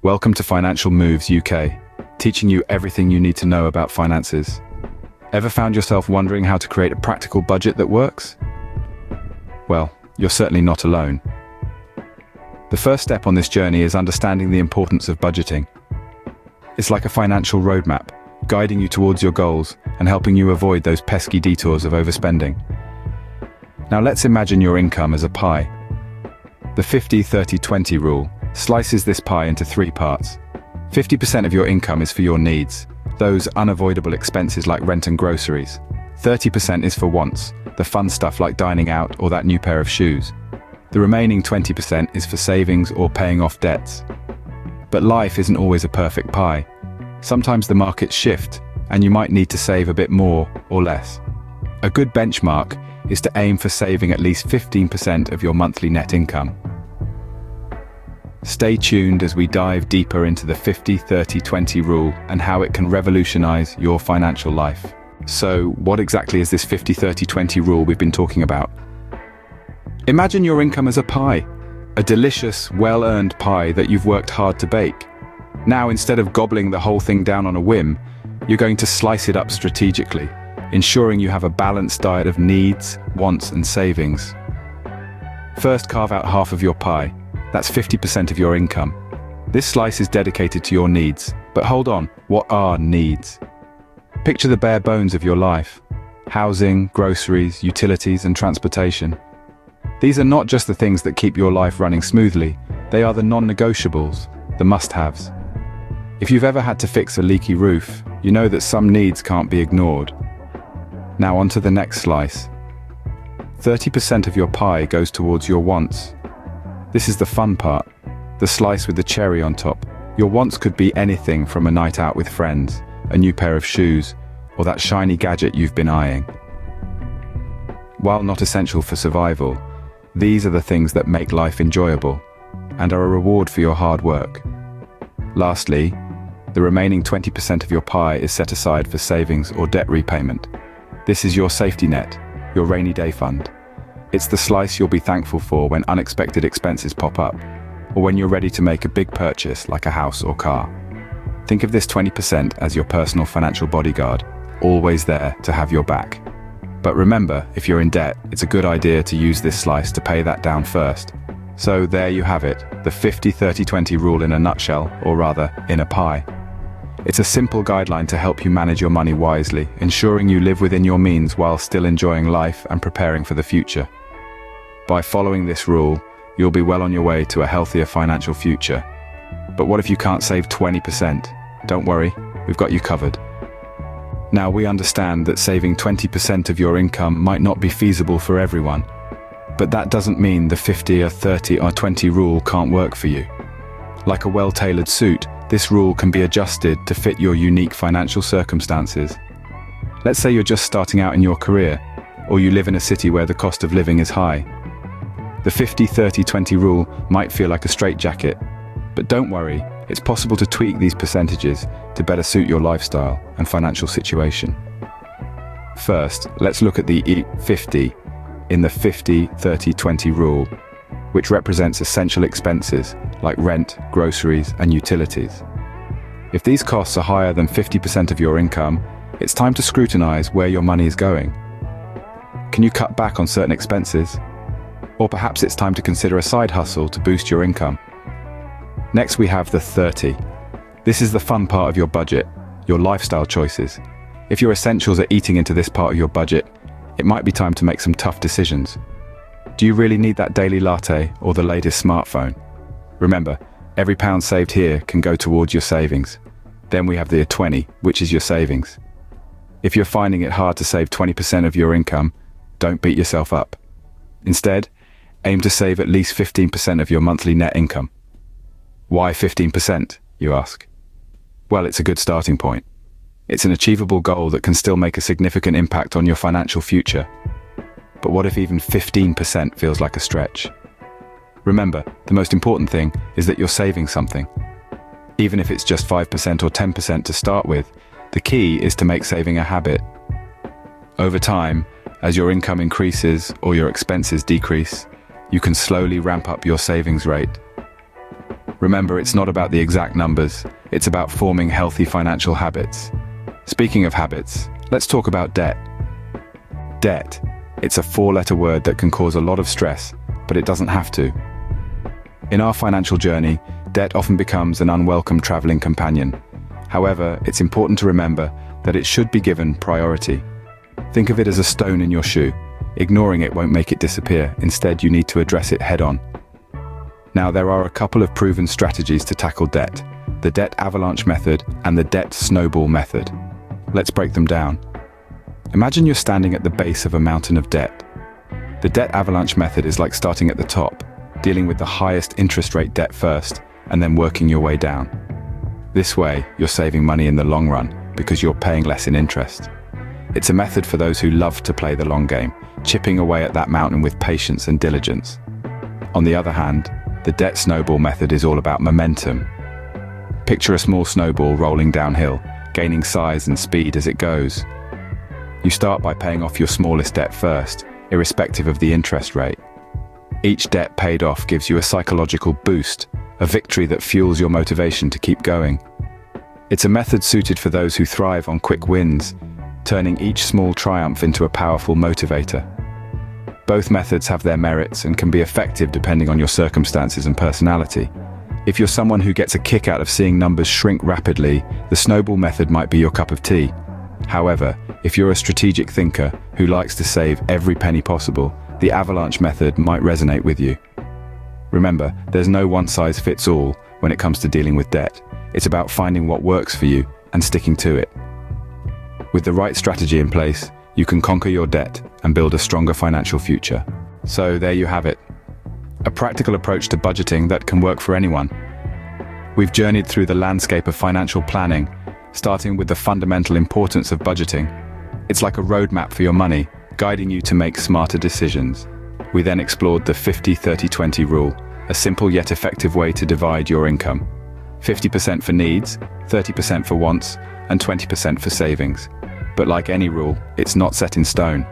Welcome to Financial Moves UK, teaching you everything you need to know about finances. Ever found yourself wondering how to create a practical budget that works? Well, you're certainly not alone. The first step on this journey is understanding the importance of budgeting. It's like a financial roadmap, guiding you towards your goals and helping you avoid those pesky detours of overspending. Now let's imagine your income as a pie. The 50-30-20 rule slices this pie into three parts. 50% of your income is for your needs, those unavoidable expenses like rent and groceries. 30% is for wants, the fun stuff like dining out or that new pair of shoes. The remaining 20% is for savings or paying off debts. But life isn't always a perfect pie. Sometimes the markets shift, and you might need to save a bit more or less. A good benchmark is to aim for saving at least 15% of your monthly net income. Stay tuned as we dive deeper into the 50-30-20 rule and how it can revolutionize your financial life. So, what exactly is this 50-30-20 rule we've been talking about? Imagine your income as a pie, a delicious, well-earned pie that you've worked hard to bake. Now, instead of gobbling the whole thing down on a whim, you're going to slice it up strategically, ensuring you have a balanced diet of needs, wants, and savings. First, carve out half of your pie. That's 50% of your income. This slice is dedicated to your needs. But hold on, what are needs? Picture the bare bones of your life. Housing, groceries, utilities, and transportation. These are not just the things that keep your life running smoothly, they are the non-negotiables, the must-haves. If you've ever had to fix a leaky roof, you know that some needs can't be ignored. Now on to the next slice. 30% of your pie goes towards your wants. This is the fun part, the slice with the cherry on top. Your wants could be anything from a night out with friends, a new pair of shoes, or that shiny gadget you've been eyeing. While not essential for survival, these are the things that make life enjoyable and are a reward for your hard work. Lastly, the remaining 20% of your pie is set aside for savings or debt repayment. This is your safety net, your rainy day fund. It's the slice you'll be thankful for when unexpected expenses pop up, or when you're ready to make a big purchase like a house or car. Think of this 20% as your personal financial bodyguard, always there to have your back. But remember, if you're in debt, it's a good idea to use this slice to pay that down first. So there you have it, the 50-30-20 rule in a nutshell, or rather, in a pie. It's a simple guideline to help you manage your money wisely, ensuring you live within your means while still enjoying life and preparing for the future. By following this rule, you'll be well on your way to a healthier financial future. But what if you can't save 20%? Don't worry, we've got you covered. Now, we understand that saving 20% of your income might not be feasible for everyone. But that does't mean the 50 or 30 or 20 rule can't work for you. Like a well-tailored suit, this rule can be adjusted to fit your unique financial circumstances. Let's say you're just starting out in your career, or you live in a city where the cost of living is high. The 50-30-20 rule might feel like a straitjacket, but don't worry, it's possible to tweak these percentages to better suit your lifestyle and financial situation. First, let's look at the 50 in the 50-30-20 rule, which represents essential expenses like rent, groceries, and utilities. If these costs are higher than 50% of your income, it's time to scrutinize where your money is going. Can you cut back on certain expenses? Or perhaps it's time to consider a side hustle to boost your income. Next, we have the 30. This is the fun part of your budget, your lifestyle choices. If your essentials are eating into this part of your budget, it might be time to make some tough decisions. Do you really need that daily latte or the latest smartphone? Remember, every pound saved here can go towards your savings. Then we have the 20, which is your savings. If you're finding it hard to save 20% of your income, don't beat yourself up. Instead, aim to save at least 15% of your monthly net income. Why 15%, you ask? Well, it's a good starting point. It's an achievable goal that can still make a significant impact on your financial future. But what if even 15% feels like a stretch? Remember, the most important thing is that you're saving something. Even if it's just 5% or 10% to start with, the key is to make saving a habit. Over time, as your income increases or your expenses decrease, you can slowly ramp up your savings rate. Remember, it's not about the exact numbers, it's about forming healthy financial habits. Speaking of habits, let's talk about debt. Debt. It's a four-letter word that can cause a lot of stress, but it doesn't have to. In our financial journey, debt often becomes an unwelcome traveling companion. However, it's important to remember that it should be given priority. Think of it as a stone in your shoe. Ignoring it won't make it disappear. Instead, you need to address it head-on. Now, there are a couple of proven strategies to tackle debt: the debt avalanche method and the debt snowball method. Let's break them down. Imagine you're standing at the base of a mountain of debt. The debt avalanche method is like starting at the top, dealing with the highest interest rate debt first, and then working your way down. This way, you're saving money in the long run because you're paying less in interest. It's a method for those who love to play the long game, chipping away at that mountain with patience and diligence. On the other hand, the debt snowball method is all about momentum. Picture a small snowball rolling downhill, gaining size and speed as it goes. You start by paying off your smallest debt first, irrespective of the interest rate. Each debt paid off gives you a psychological boost, a victory that fuels your motivation to keep going. It's a method suited for those who thrive on quick wins, turning each small triumph into a powerful motivator. Both methods have their merits and can be effective depending on your circumstances and personality. If you're someone who gets a kick out of seeing numbers shrink rapidly, the snowball method might be your cup of tea. However, if you're a strategic thinker who likes to save every penny possible, the avalanche method might resonate with you. Remember, there's no one-size-fits-all when it comes to dealing with debt. It's about finding what works for you and sticking to it. With the right strategy in place, you can conquer your debt and build a stronger financial future. So there you have it. A practical approach to budgeting that can work for anyone. We've journeyed through the landscape of financial planning, starting with the fundamental importance of budgeting. It's like a roadmap for your money, guiding you to make smarter decisions. We then explored the 50-30-20 rule, a simple yet effective way to divide your income. 50% for needs, 30% for wants, and 20% for savings. But like any rule, it's not set in stone.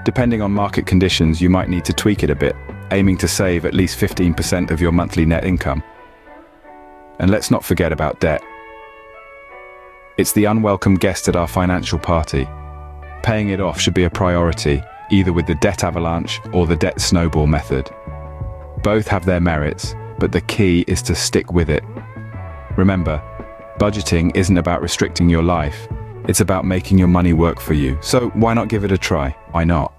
Depending on market conditions, you might need to tweak it a bit, aiming to save at least 15% of your monthly net income. And let's not forget about debt. It's the unwelcome guest at our financial party. Paying it off should be a priority, either with the debt avalanche or the debt snowball method. Both have their merits, but the key is to stick with it. Remember, budgeting isn't about restricting your life. It's about making your money work for you. So why not give it a try? Why not?